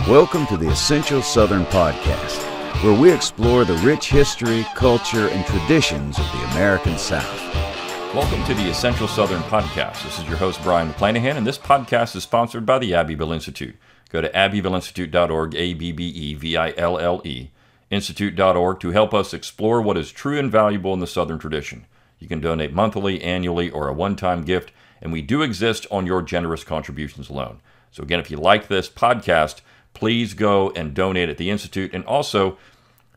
Welcome to the Essential Southern Podcast, where we explore the rich history, culture, and traditions of the American South. Welcome to the Essential Southern Podcast. This is your host, Brian McClanahan, and this podcast is sponsored by the Abbeville Institute. Go to abbevilleinstitute.org, A-B-B-E-V-I-L-L-E, institute.org, to help us explore what is true and valuable in the Southern tradition. You can donate monthly, annually, or a one-time gift, and we do exist on your generous contributions alone. So again, if you like this podcast, please go and donate at the Institute, and also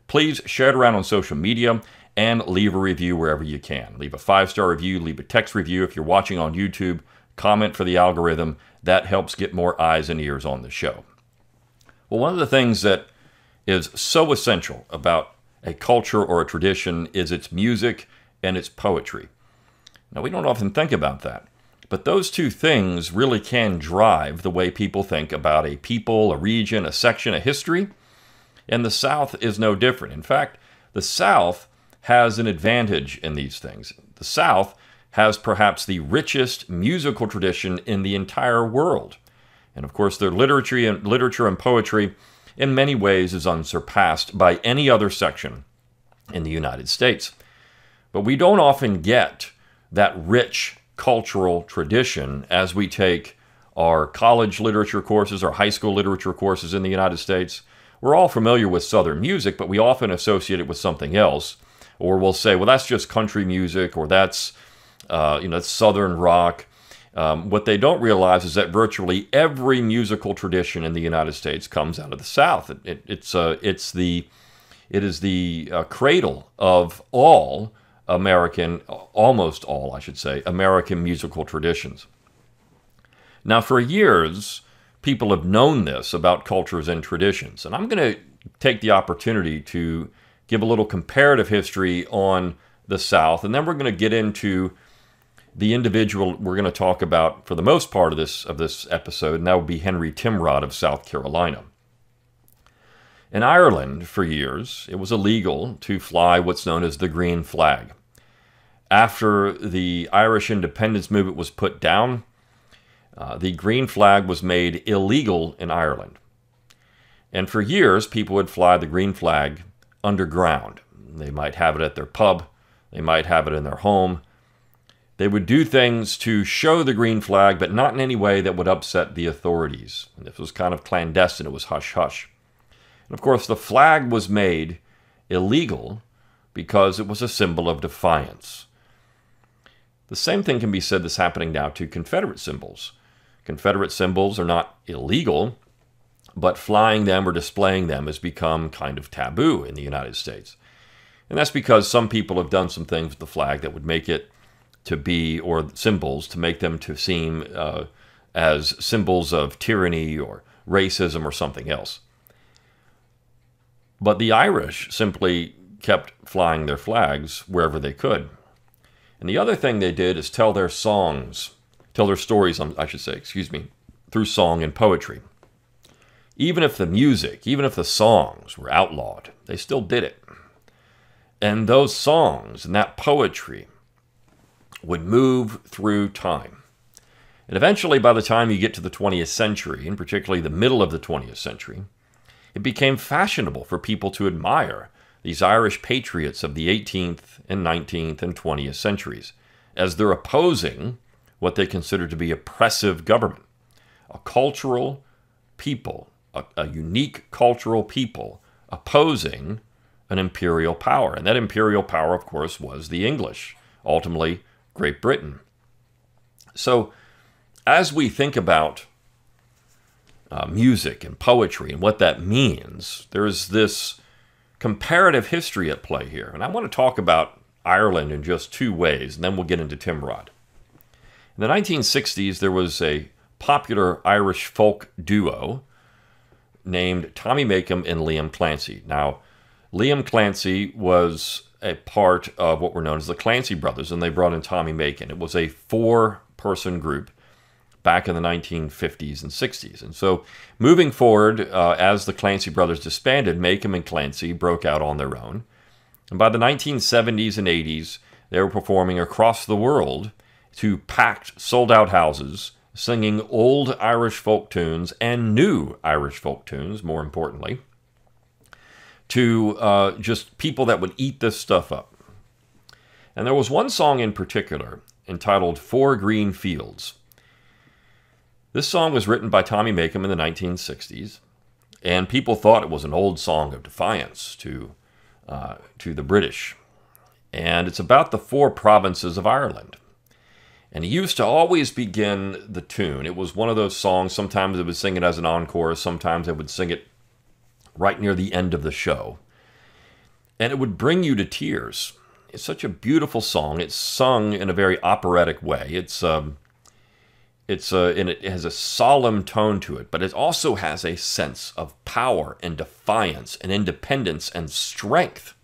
please share it around on social media and leave a review wherever you can. Leave a 5-star review, leave a text review if you're watching on YouTube, comment for the algorithm. That helps get more eyes and ears on the show. Well, one of the things that is so essential about a culture or a tradition is its music and its poetry. Now, we don't often think about that, but those two things really can drive the way people think about a people, a region, a section, a history, and the South is no different. In fact, the South has an advantage in these things. The South has perhaps the richest musical tradition in the entire world. And of course, their literature and poetry in many ways is unsurpassed by any other section in the United States. But we don't often get that rich cultural tradition as we take our college literature courses, our high school literature courses in the United States. We're all familiar with Southern music, but we often associate it with something else. Or we'll say, well, that's just country music, or that's Southern rock. What they don't realize is that virtually every musical tradition in the United States comes out of the South. It is the cradle of all American, almost all, I should say, American musical traditions. Now, for years, people have known this about cultures and traditions, and I'm going to take the opportunity to give a little comparative history on the South, and then we're going to get into the individual we're going to talk about for the most part of this episode, and that would be Henry Timrod of South Carolina. In Ireland, for years, it was illegal to fly what's known as the green flag. After the Irish independence movement was put down, the green flag was made illegal in Ireland. And for years, people would fly the green flag underground. They might have it at their pub. They might have it in their home. They would do things to show the green flag, but not in any way that would upset the authorities. And this was kind of clandestine. It was hush-hush. And of course, the flag was made illegal because it was a symbol of defiance. The same thing can be said that's happening now to Confederate symbols. Confederate symbols are not illegal, but flying them or displaying them has become kind of taboo in the United States. And that's because some people have done some things with the flag that would make it to be, or symbols, to make them to seem as symbols of tyranny or racism or something else. But the Irish simply kept flying their flags wherever they could. And the other thing they did is tell their stories, through song and poetry. Even if the songs were outlawed, they still did it. And those songs and that poetry would move through time. And eventually, by the time you get to the 20th century, and particularly the middle of the 20th century, it became fashionable for people to admire these Irish patriots of the 18th and 19th and 20th centuries as they're opposing what they consider to be oppressive government. A cultural people, a unique cultural people opposing an imperial power. And that imperial power, of course, was the English, ultimately Great Britain. So as we think about music and poetry and what that means, there's this comparative history at play here. And I want to talk about Ireland in just two ways, and then we'll get into Timrod. In the 1960s, there was a popular Irish folk duo named Tommy Makem and Liam Clancy. Now, Liam Clancy was a part of what were known as the Clancy Brothers, and they brought in Tommy Makem. It was a 4-person group back in the 1950s and 60s. And so moving forward, as the Clancy Brothers disbanded, Makem and Clancy broke out on their own. And by the 1970s and 80s, they were performing across the world to packed, sold-out houses singing old Irish folk tunes and new Irish folk tunes, more importantly, to just people that would eat this stuff up. And there was one song in particular entitled Four Green Fields. This song was written by Tommy Makem in the 1960s, and people thought it was an old song of defiance to the British. And it's about the four provinces of Ireland. And he used to always begin the tune. It was one of those songs, sometimes they would sing it as an encore, sometimes they would sing it right near the end of the show. And it would bring you to tears. It's such a beautiful song. It's sung in a very operatic way. And it has a solemn tone to it, but it also has a sense of power and defiance and independence and strength.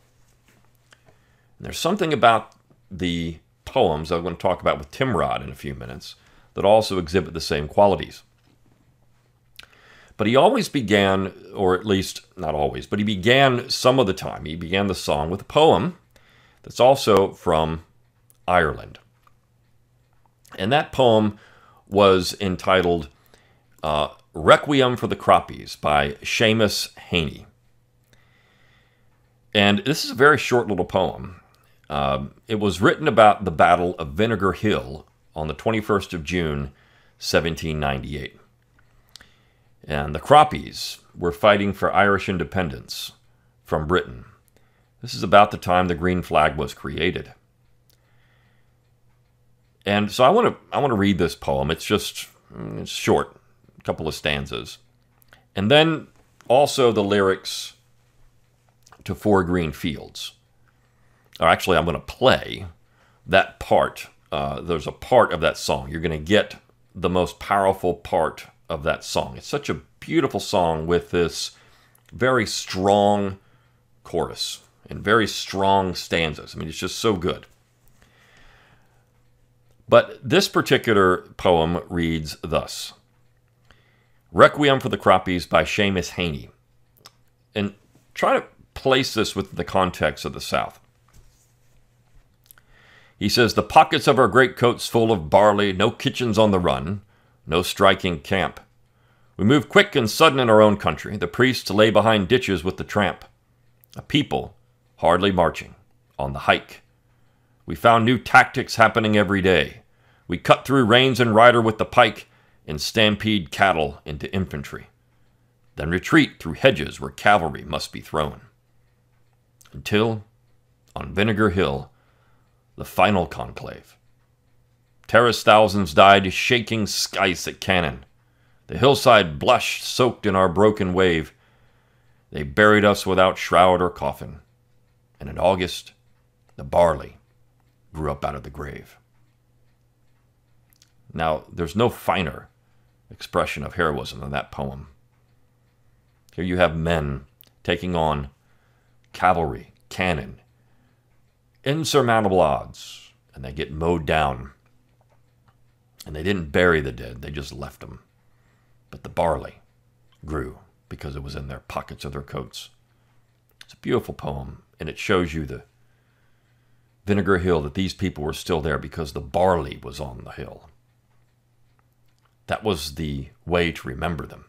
And there's something about the poems I'm going to talk about with Timrod in a few minutes that also exhibit the same qualities. But he always began, or at least not always, but he began some of the time, he began the song with a poem that's also from Ireland. And that poem was entitled Requiem for the Croppies by Seamus Heaney. And this is a very short little poem. It was written about the Battle of Vinegar Hill on the 21st of June, 1798. And the Croppies were fighting for Irish independence from Britain. This is about the time the green flag was created. And so I want to read this poem. It's short, a couple of stanzas. And then also the lyrics to Four Green Fields. Or actually, I'm going to play that part. There's a part of that song. You're going to get the most powerful part of that song. It's such a beautiful song with this very strong chorus and very strong stanzas. I mean, it's just so good. But this particular poem reads thus. Requiem for the Croppies by Seamus Heaney. And try to place this with the context of the South. He says, the pockets of our greatcoats full of barley, no kitchens on the run, no striking camp. We move quick and sudden in our own country, the priests lay behind ditches with the tramp. A people hardly marching on the hike. We found new tactics happening every day. We cut through reins and rider with the pike and stampede cattle into infantry. Then retreat through hedges where cavalry must be thrown. Until, on Vinegar Hill, the final conclave. Terraced thousands died, shaking skies at cannon. The hillside blushed, soaked in our broken wave. They buried us without shroud or coffin. And in August, the barley grew up out of the grave. Now, there's no finer expression of heroism than that poem. Here you have men taking on cavalry, cannon, insurmountable odds, and they get mowed down. And they didn't bury the dead, they just left them. But the barley grew because it was in their pockets of their coats. It's a beautiful poem, and it shows you the Vinegar Hill, that these people were still there because the barley was on the hill. That was the way to remember them.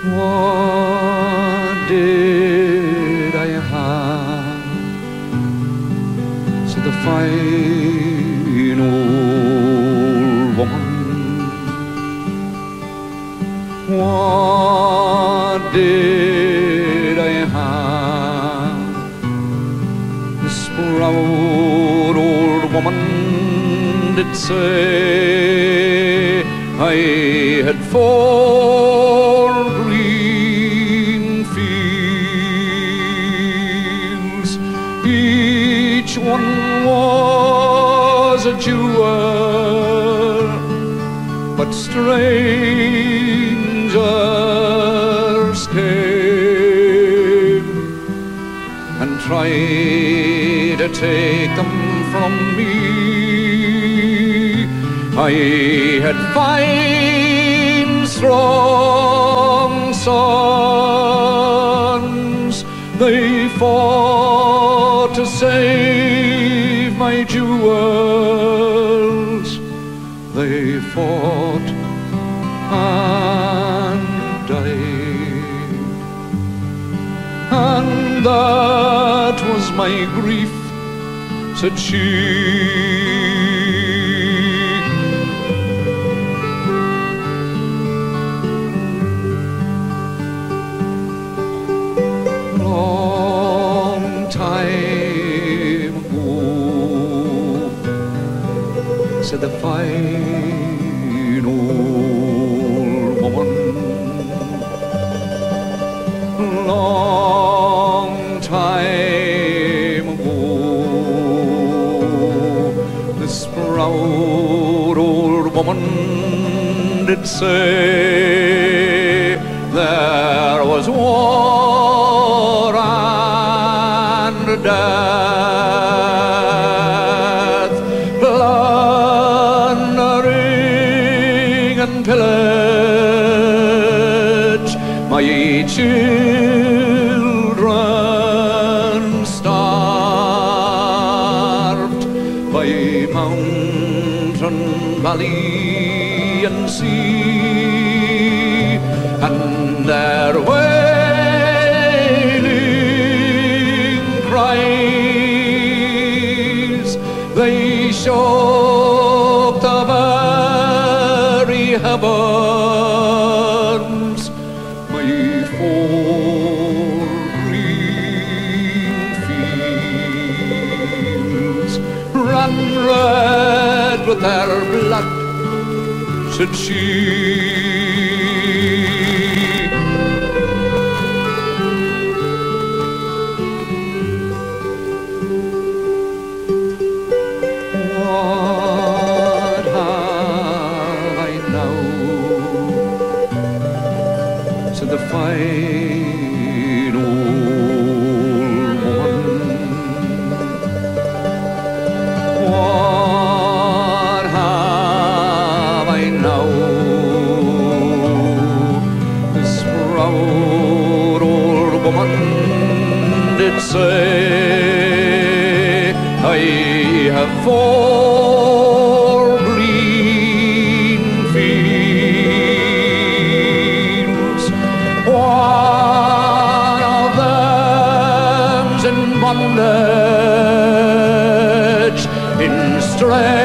What did I have? Said the fine old woman. What did I have? This proud old woman did say I had 4 green fields, each one was a jewel, but strangers came and tried to take them from me. I had 5 strong sons. They fought to save my jewels. They fought and died, and that was my grief, said she. Long time ago, said the fine old woman. Long time ago, this proud old woman did say there was war and death, plundering and pillage, my children starved by mountain, valley and sea, and their wailing cries, they shook the very heavens. My four green fields ran red with their blood, said she. What have I now, said the fine old woman. What have I now, this proud old woman did say, I have four green fields, one of them's in bondage in strangers'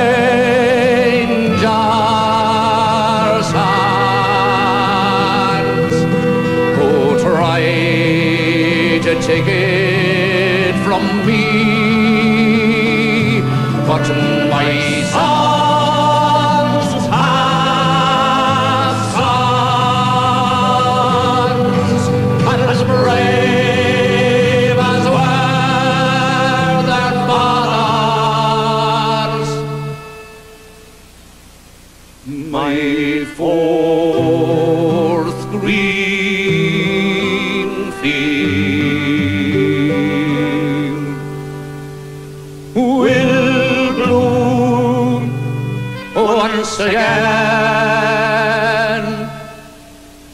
hands, who try to take it from me. But my sons have sons, and as brave as were their fathers. My fourth green field will bloom once again,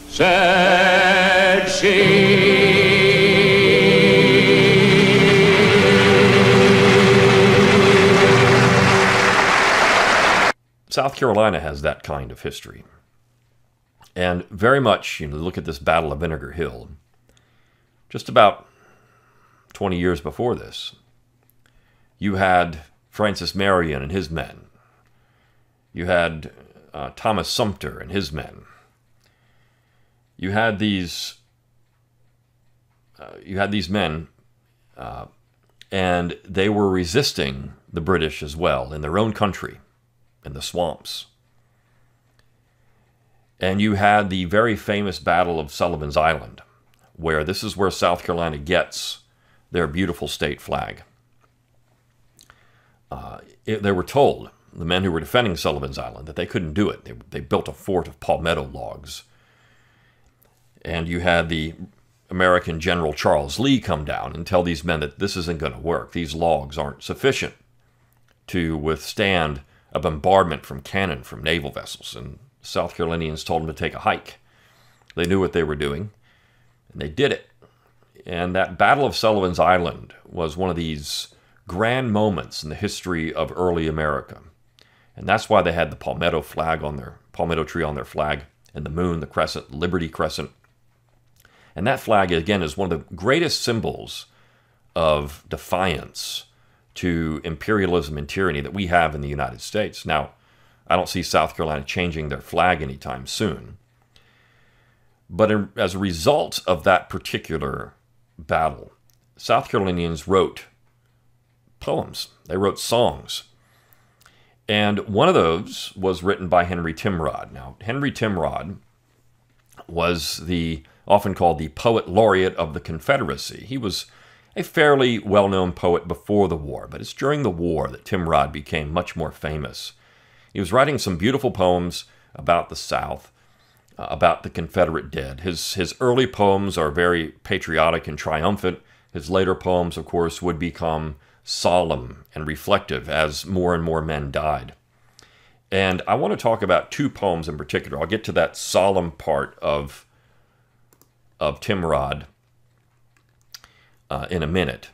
said she. South Carolina has that kind of history. And very much, look at this Battle of Vinegar Hill. Just about 20 years before this, you had Francis Marion and his men. You had Thomas Sumter and his men. You had these men, and they were resisting the British as well in their own country, in the swamps. And you had the very famous Battle of Sullivan's Island, where this is where South Carolina gets their beautiful state flag. They were told, the men who were defending Sullivan's Island, that they couldn't do it. They built a fort of palmetto logs. And you had the American General Charles Lee come down and tell these men that this isn't going to work. These logs aren't sufficient to withstand a bombardment from cannon from naval vessels. And South Carolinians told them to take a hike. They knew what they were doing, and they did it. And that Battle of Sullivan's Island was one of these grand moments in the history of early America. And that's why they had the palmetto tree on their flag, and the moon, the crescent, Liberty Crescent. And that flag, again, is one of the greatest symbols of defiance to imperialism and tyranny that we have in the United States. Now, I don't see South Carolina changing their flag anytime soon. But as a result of that particular battle, South Carolinians wrote poems. They wrote songs. And one of those was written by Henry Timrod. Now, Henry Timrod was often called the poet laureate of the Confederacy. He was a fairly well-known poet before the war, but it's during the war that Timrod became much more famous. He was writing some beautiful poems about the South, about the Confederate dead. His early poems are very patriotic and triumphant. His later poems, of course, would become solemn and reflective as more and more men died. And I want to talk about two poems in particular. I'll get to that solemn part of Timrod in a minute.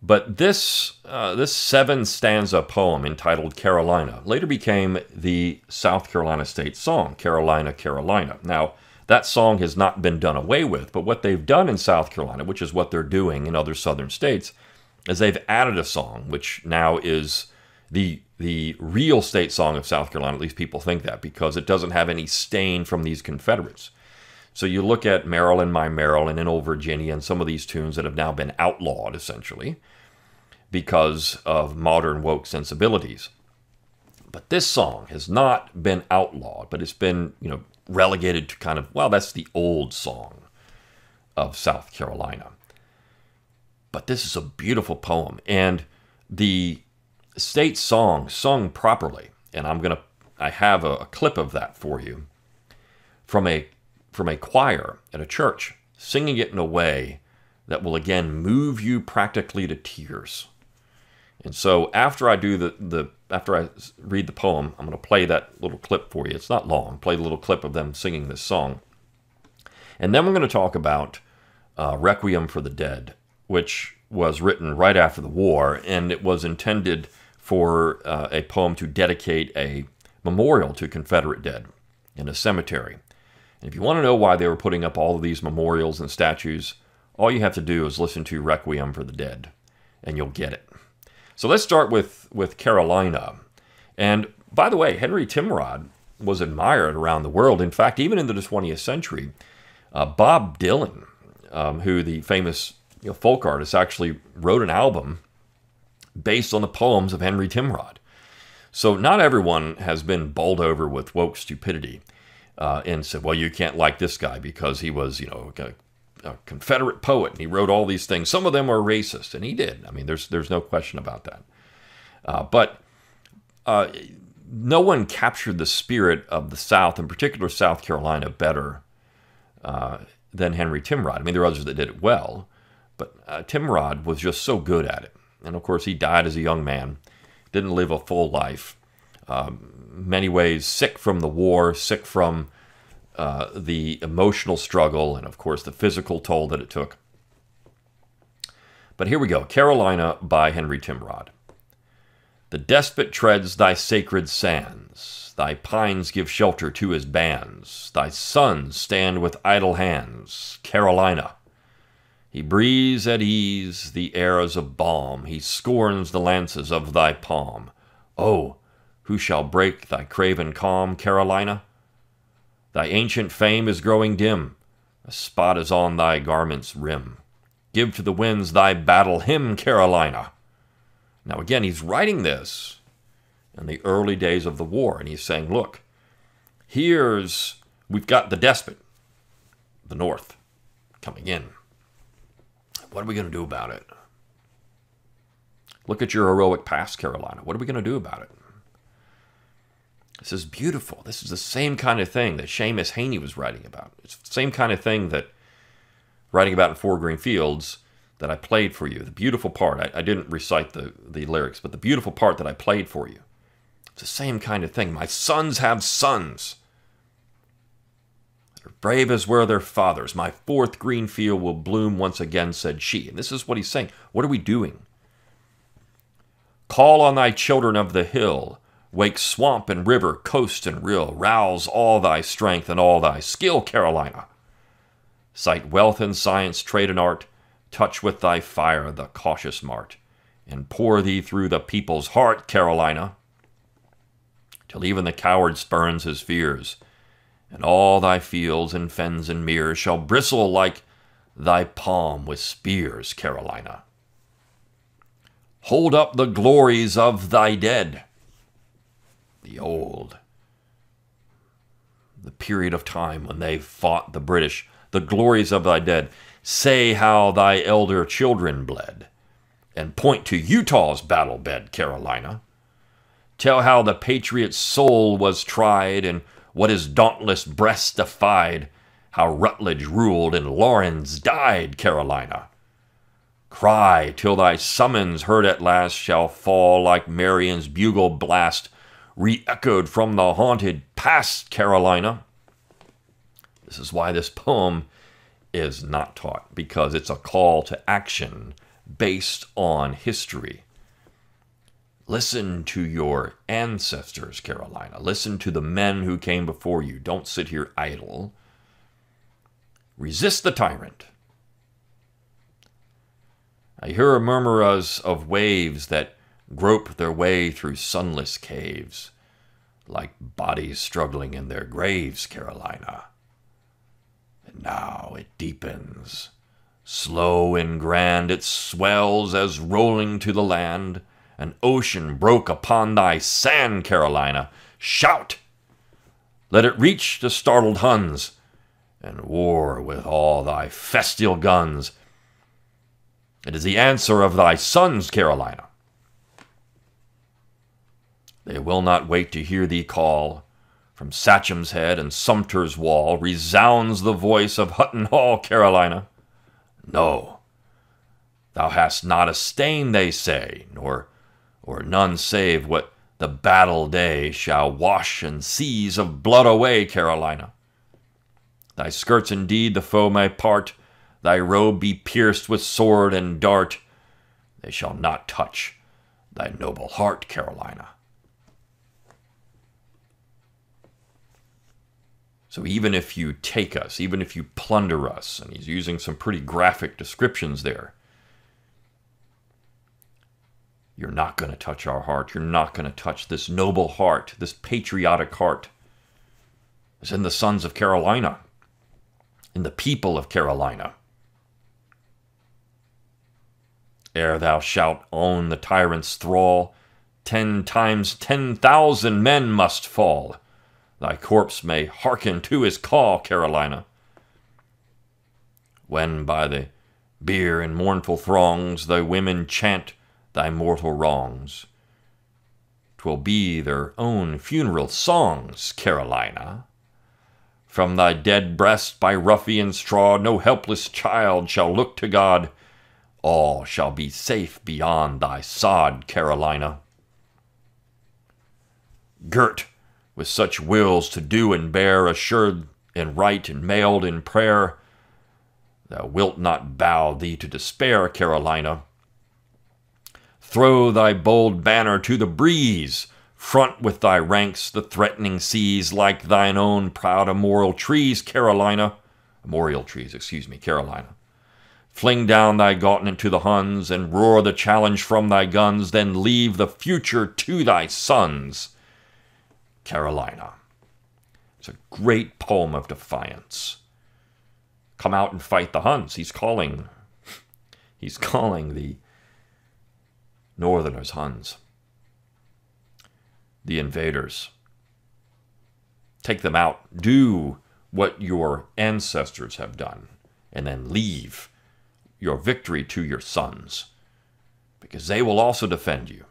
But this 7-stanza poem entitled Carolina later became the South Carolina state song, Carolina, Carolina. Now, that song has not been done away with, but what they've done in South Carolina, which is what they're doing in other southern states, is they've added a song, which now is the real state song of South Carolina. At least people think that, because it doesn't have any stain from these Confederates. So you look at Maryland, My Maryland, and Old Virginia, and some of these tunes that have now been outlawed, essentially, because of modern woke sensibilities. But this song has not been outlawed, but it's been, relegated to kind of, well, that's the old song of South Carolina. But this is a beautiful poem, and the state song sung properly, and I have a clip of that for you from a choir at a church, singing it in a way that will again move you practically to tears. And so after I do after I read the poem, I'm going to play that little clip for you. It's not long. Play the little clip of them singing this song, and then we're going to talk about Requiem for the Dead, which was written right after the war, and it was intended for a poem to dedicate a memorial to Confederate dead in a cemetery. And if you want to know why they were putting up all of these memorials and statues, all you have to do is listen to Requiem for the Dead, and you'll get it. So let's start with Carolina. And by the way, Henry Timrod was admired around the world. In fact, even into the 20th century, Bob Dylan, who the famous folk artist, actually wrote an album based on the poems of Henry Timrod. So not everyone has been bowled over with woke stupidity and said, well, you can't like this guy because he was, a Confederate poet and he wrote all these things. Some of them are racist, and he did. I mean, there's no question about that. But no one captured the spirit of the South, in particular South Carolina, better than Henry Timrod. I mean, there are others that did it well, but Timrod was just so good at it. And of course, he died as a young man, didn't live a full life. Many ways sick from the war, sick from the emotional struggle, and of course the physical toll that it took. But here we go. Carolina by Henry Timrod. The despot treads thy sacred sands. Thy pines give shelter to his bands. Thy sons stand with idle hands. Carolina. He breathes at ease the airs of balm. He scorns the lances of thy palm. Oh, who shall break thy craven calm, Carolina? Thy ancient fame is growing dim. A spot is on thy garment's rim. Give to the winds thy battle hymn, Carolina. Now again, he's writing this in the early days of the war, and he's saying, look, we've got the despot, the North, coming in. What are we going to do about it? Look at your heroic past, Carolina. What are we going to do about it? This is beautiful. This is the same kind of thing that Seamus Haney was writing about. It's the same kind of thing that writing about in Four Green Fields that I played for you. The beautiful part, I didn't recite the lyrics, but the beautiful part that I played for you. It's the same kind of thing. My sons have sons. They're brave as were their fathers. My fourth green field will bloom once again, said she. And this is what he's saying. What are we doing? Call on thy children of the hill. Wake swamp and river, coast and rill. Rouse all thy strength and all thy skill, Carolina. Cite wealth and science, trade and art. Touch with thy fire the cautious mart, and pour thee through the people's heart, Carolina, till even the coward spurns his fears, and all thy fields and fens and meres shall bristle like thy palm with spears, Carolina. Hold up the glories of thy dead, the old, the period of time when they fought the British, the glories of thy dead. Say how thy elder children bled, and point to Utah's battle bed, Carolina. Tell how the patriot's soul was tried, and what his dauntless breast defied, how Rutledge ruled and Lawrence died, Carolina. Cry till thy summons heard at last shall fall like Marion's bugle blast, re-echoed from the haunted past, Carolina. This is why this poem is not taught, because it's a call to action based on history. Listen to your ancestors, Carolina. Listen to the men who came before you. Don't sit here idle. Resist the tyrant. I hear a murmur as of waves that grope their way through sunless caves, like bodies struggling in their graves, Carolina. And now it deepens. Slow and grand it swells as rolling to the land, an ocean broke upon thy sand, Carolina. Shout! Let it reach the startled Huns, and war with all thy festal guns. It is the answer of thy sons, Carolina. They will not wait to hear thee call. From Sachem's Head and Sumter's Wall resounds the voice of Hutton Hall, Carolina. No, thou hast not a stain, they say, nor none save what the battle day shall wash and seize of blood away, Carolina. Thy skirts indeed the foe may part, thy robe be pierced with sword and dart. They shall not touch thy noble heart, Carolina. So even if you take us, even if you plunder us, and he's using some pretty graphic descriptions there, you're not going to touch our heart. You're not going to touch this noble heart, this patriotic heart. It's in the sons of Carolina, in the people of Carolina. Ere thou shalt own the tyrant's thrall, 10 times 10,000 men must fall. Thy corpse may hearken to his call, Carolina. When by the bier and mournful throngs thy women chant thy mortal wrongs, 'twill be their own funeral songs, Carolina. From thy dead breast by ruffian straw no helpless child shall look to God. All shall be safe beyond thy sod, Carolina. Girt with such wills to do and bear, assured in right and mailed in prayer, thou wilt not bow thee to despair, Carolina. Throw thy bold banner to the breeze, front with thy ranks the threatening seas, like thine own proud armorial trees, Carolina. Carolina. Fling down thy gauntlet to the Huns, and roar the challenge from thy guns, then leave the future to thy sons, Carolina. It's a great poem of defiance. Come out and fight the Huns. He's calling the Northerners Huns, the invaders. Take them out. Do what your ancestors have done, and then leave your victory to your sons, because they will also defend you.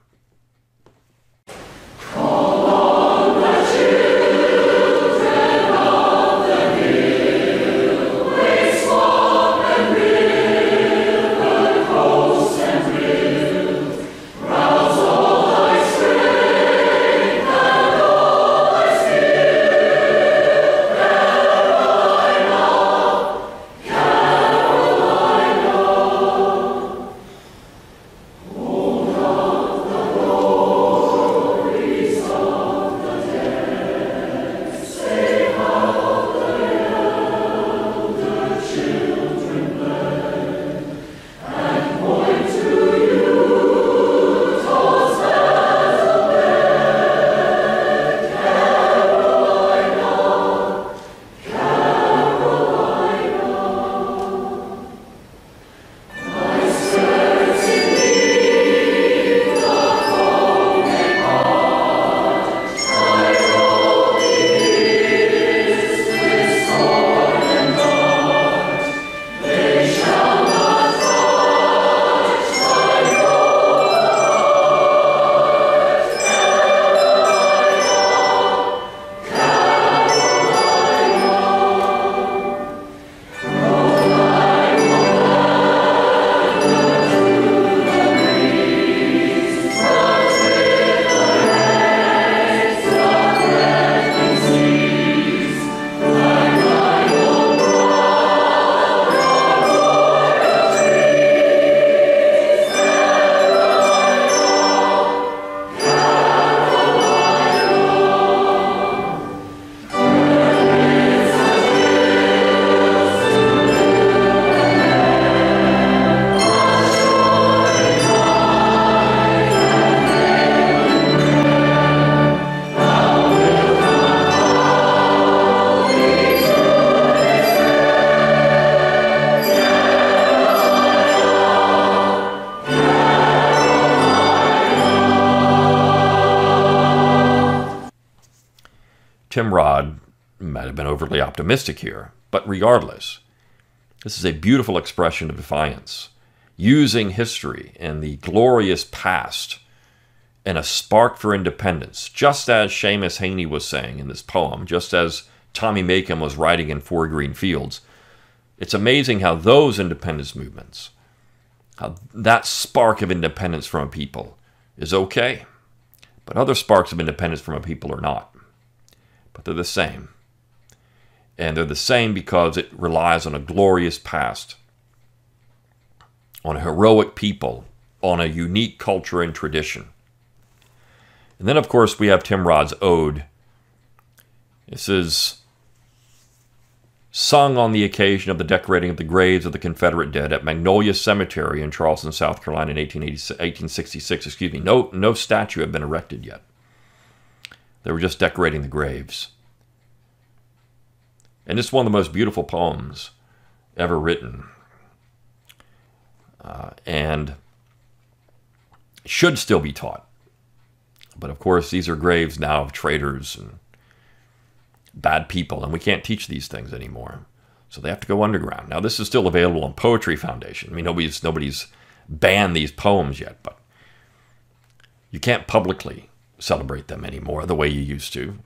Timrod might have been overly optimistic here, but regardless, this is a beautiful expression of defiance, using history and the glorious past and a spark for independence, just as Seamus Heaney was saying in this poem, just as Tommy Macomb was writing in Four Green Fields. It's amazing how those independence movements, how that spark of independence from a people is okay, but other sparks of independence from a people are not. But they're the same. And they're the same because it relies on a glorious past, on a heroic people, on a unique culture and tradition. And then, of course, we have Timrod's Ode. This is sung on the occasion of the decorating of the graves of the Confederate dead at Magnolia Cemetery in Charleston, South Carolina in 1866. No statue had been erected yet. They were just decorating the graves. And it's one of the most beautiful poems ever written. And should still be taught. But of course, these are graves now of traitors and bad people, and we can't teach these things anymore. So they have to go underground. Now, this is still available on Poetry Foundation. I mean, nobody's banned these poems yet, but you can't publicly celebrate them anymore the way you used to.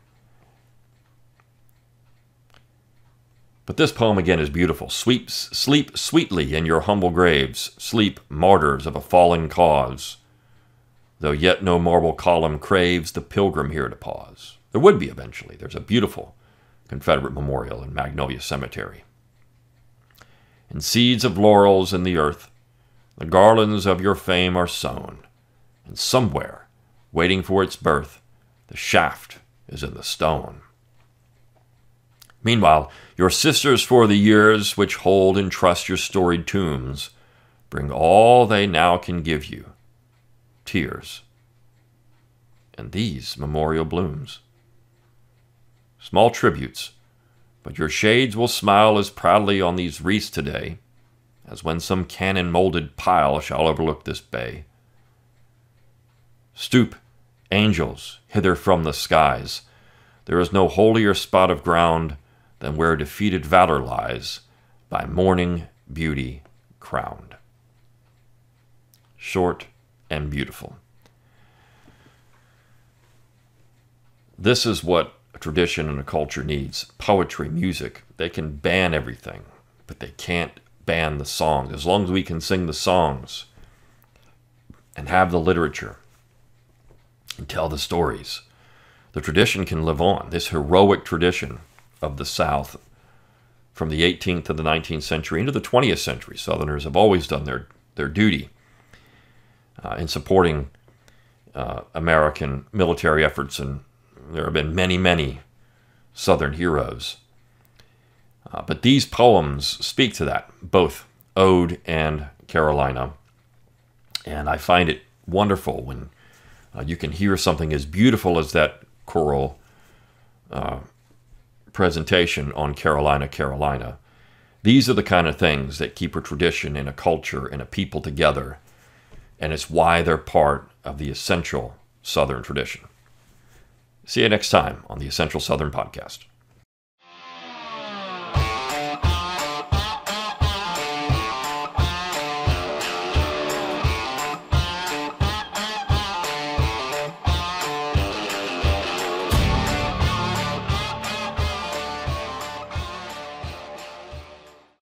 But this poem, again, is beautiful. Sleep sweetly in your humble graves. Sleep, martyrs of a fallen cause. Though yet no marble column craves the pilgrim here to pause. There would be eventually. There's a beautiful Confederate memorial in Magnolia Cemetery. And seeds of laurels in the earth, the garlands of your fame are sown. And somewhere, waiting for its birth, the shaft is in the stone. Meanwhile, your sisters for the years which hold in trust your storied tombs, bring all they now can give you, tears, and these memorial blooms. Small tributes, but your shades will smile as proudly on these wreaths today as when some cannon-molded pile shall overlook this bay. Stoop, angels, hither from the skies. There is no holier spot of ground than where defeated valor lies, by morning beauty crowned. Short and beautiful. This is what a tradition and a culture needs. Poetry, music. They can ban everything, but they can't ban the songs. As long as we can sing the songs and have the literature and tell the stories, the tradition can live on. This heroic tradition of the South from the 18th to the 19th century into the 20th century. Southerners have always done their duty in supporting American military efforts, and there have been many, many Southern heroes. But these poems speak to that, both Ode and Carolina. And I find it wonderful when you can hear something as beautiful as that choral presentation on Carolina, Carolina. These are the kind of things that keep a tradition and a culture and a people together, and it's why they're part of the essential Southern tradition. See you next time on the Essential Southern Podcast.